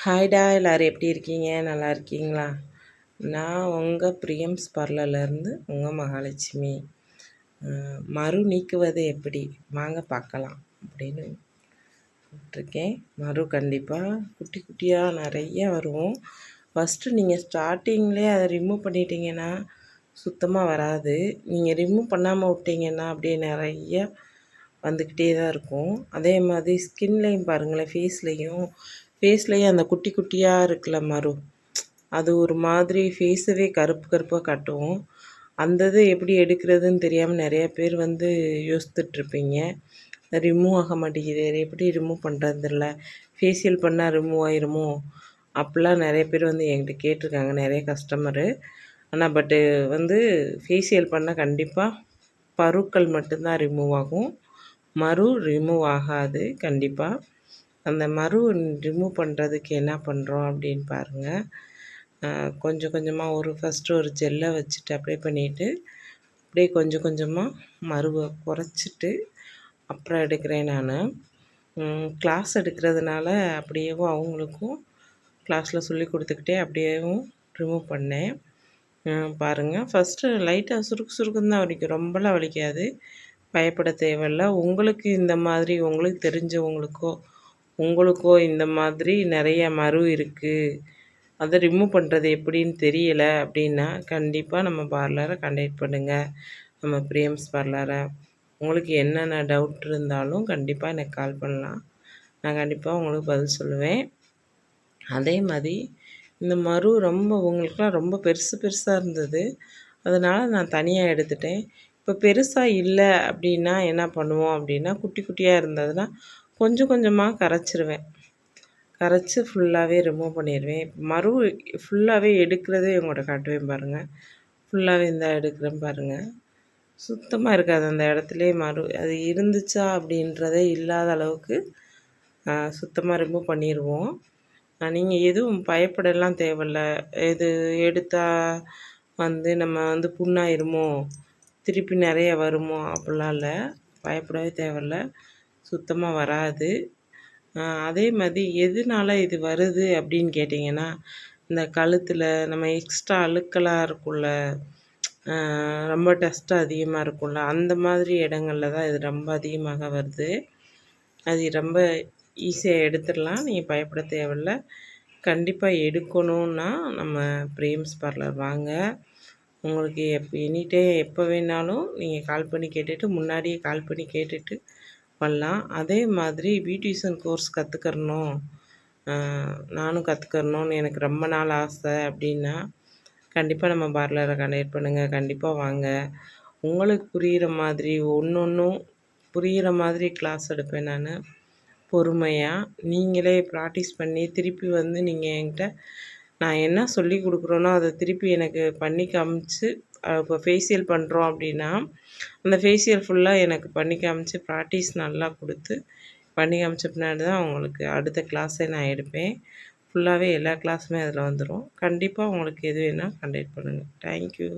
ஹாய்டா, எல்லோரும் எப்படி இருக்கீங்க? நல்லா இருக்கீங்களா? நான் உங்கள் பிரியம்ஸ் பார்லர்லேருந்து உங்கள் மகாலட்சுமி. மறு நீக்குவது எப்படி? வாங்க பார்க்கலாம் அப்படின்னு கூப்பிட்ருக்கேன். மறு கண்டிப்பாக குட்டி குட்டியாக நிறைய வரும். ஃபஸ்ட்டு நீங்கள் ஸ்டார்டிங்லேயே அதை ரிமூவ் பண்ணிட்டீங்கன்னா சுத்தமாக வராது. நீங்கள் ரிமூவ் பண்ணாமல் விட்டிங்கன்னா அப்படியே நிறைய வந்துக்கிட்டே தான் இருக்கும். அதே மாதிரி ஸ்கின்லேயும் பாருங்களேன், ஃபேஸ்லேயும் அந்த குட்டி குட்டியாக இருக்குல்ல மரு, அது ஒரு மாதிரி ஃபேஸவே கருப்பு கருப்பாக காட்டும். அந்த இது எப்படி எடுக்கிறதுன்னு தெரியாமல் நிறைய பேர் யோசித்துட்ருப்பீங்க. ரிமூவ் ஆக மாட்டேங்குது, எப்படி ரிமூவ் பண்ணுறது இல்லை, ஃபேஷியல் பண்ணால் ரிமூவ் ஆயிருமோ அப்படிலாம் நிறைய பேர் என்கிட்ட கேட்டிருக்காங்க, நிறைய கஸ்டமரு. ஆனால் ஃபேஷியல் பண்ணால் கண்டிப்பாக பருக்கள் மட்டும்தான் ரிமூவ் ஆகும், மரு ரிமூவ் ஆகாது. கண்டிப்பாக அந்த மரு ரிமூவ் பண்ணுறதுக்கு என்ன பண்ணுறோம் அப்படின்னு பாருங்கள். கொஞ்சம் கொஞ்சமாக ஃபஸ்ட்டு ஒரு ஜெல்லை வச்சுட்டு அப்ளை பண்ணிவிட்டு அப்படியே கொஞ்சம் கொஞ்சமாக மருவை குறைச்சிட்டு அப்புறம் எடுக்கிறேன் நான். கிளாஸ் எடுக்கிறதுனால அப்படியேவும் அவங்களுக்கும் கிளாஸில் சொல்லி கொடுத்துக்கிட்டே அப்படியேவும் ரிமூவ் பண்ணேன். பாருங்கள், ஃபஸ்ட்டு லைட்டாக சுருக்கு சுருக்குன்னு தான் வலிக்கும், ரொம்பலாம் வலிக்காது, பயப்பட தேவையில்ல. உங்களுக்கு இந்த மாதிரி உங்களுக்கு உங்களுக்கோ இந்த மாதிரி நிறைய மரு இருக்குது, அதை ரிமூவ் பண்ணுறது எப்படின்னு தெரியலை அப்படின்னா கண்டிப்பாக நம்ம பார்லரை கான்டாக்ட் பண்ணுங்கள், நம்ம பிரியம்ஸ் பார்லரை. உங்களுக்கு என்னென்ன டவுட் இருந்தாலும் கண்டிப்பாக எனக்கு கால் பண்ணலாம், நான் கண்டிப்பாக உங்களுக்கு பதில் சொல்லுவேன். அதே மாதிரி இந்த மரு உங்களுக்குலாம் ரொம்ப பெருசாக இருந்தது, அதனால் நான் தனியாக எடுத்துட்டேன். இப்போ பெருசாக இல்லை அப்படின்னா என்ன பண்ணுவோம் அப்படின்னா, குட்டி குட்டியாக இருந்ததுன்னா கொஞ்சம் கொஞ்சமாக கரைச்சிருவேன், கரைச்சி ஃபுல்லாகவே ரிமூவ் பண்ணிடுவேன். மரு ஃபுல்லாகவே எடுக்கிறதே உங்கள்கிட்ட காட்டுவேன் பாருங்கள். ஃபுல்லாகவே எடுக்கிறேன் பாருங்கள், சுத்தமாக இருக்காது அந்த இடத்துலையே மரு, அது இருந்துச்சா அப்படின்றதே இல்லாத அளவுக்கு சுத்தமாக ரிமூவ் பண்ணிடுவோம். நீங்கள் எதுவும் பயப்படலாம் தேவையில்ல, இது எடுத்தால் நம்ம புண்ணாயிருமோ, திருப்பி நிறைய வருமோ அப்படிலாம் இல்லை, பயப்படவே தேவையில்ல, சுத்தமாக வராது. அதே மாதிரி எதனால இது வருது அப்படின்னு கேட்டிங்கன்னா, இந்த கழுத்தில் நம்ம எக்ஸ்ட்ரா அழுக்கெல்லாம் இருக்கும்ல, ரொம்ப டஸ்ட்டு அதிகமாக இருக்கும்ல, அந்த மாதிரி இடங்களில் தான் இது ரொம்ப அதிகமாக வருது. அது ரொம்ப ஈஸியாக எடுத்துடலாம், நீங்கள் பயப்பட தேவையில்ல. கண்டிப்பாக எடுக்கணுன்னா நம்ம பிரியம்ஸ் பார்லர் வாங்க. உங்களுக்கு எனி டைம் எப்போ வேணாலும் நீங்கள் கால் பண்ணி கேட்டுட்டு, முன்னாடியே கால் பண்ணி கேட்டுட்டு பண்ணலாம். அதே மாதிரி பியூட்டிஷியன் கோர்ஸ் கற்றுக்கறணும், நானும் கற்றுக்கறணும்னு எனக்கு ரொம்ப நாள் ஆசை அப்படின்னா கண்டிப்பாக நம்ம பார்லரை கான்டாக்ட் பண்ணுங்கள், கண்டிப்பாக வாங்க. உங்களுக்கு புரிகிற மாதிரி ஒன்றும் புரிகிற மாதிரி கிளாஸ் எடுப்பேன் நான், பொறுமையாக. நீங்களே ப்ராக்டிஸ் பண்ணி திருப்பி நீங்கள் என்கிட்ட நான் என்ன சொல்லி கொடுக்குறேனோ அதை திருப்பி எனக்கு பண்ணி காமிச்சு, இப்போ ஃபேஷியல் பண்ணுறோம் அப்படின்னா அந்த ஃபேஷியல் ஃபுல்லாக எனக்கு பண்ணி காமிச்சு ப்ராக்டிஸ் நல்லா கொடுத்து பண்ணி காமிச்ச பின்னாடி தான் உங்களுக்கு அடுத்த கிளாஸே நான் எடுப்பேன். ஃபுல்லாகவே எல்லா கிளாஸுமே அதில் வந்துடும். கண்டிப்பாக உங்களுக்கு எது வேணால் கான்டாக்ட் பண்ணுங்கள். தேங்க்யூ.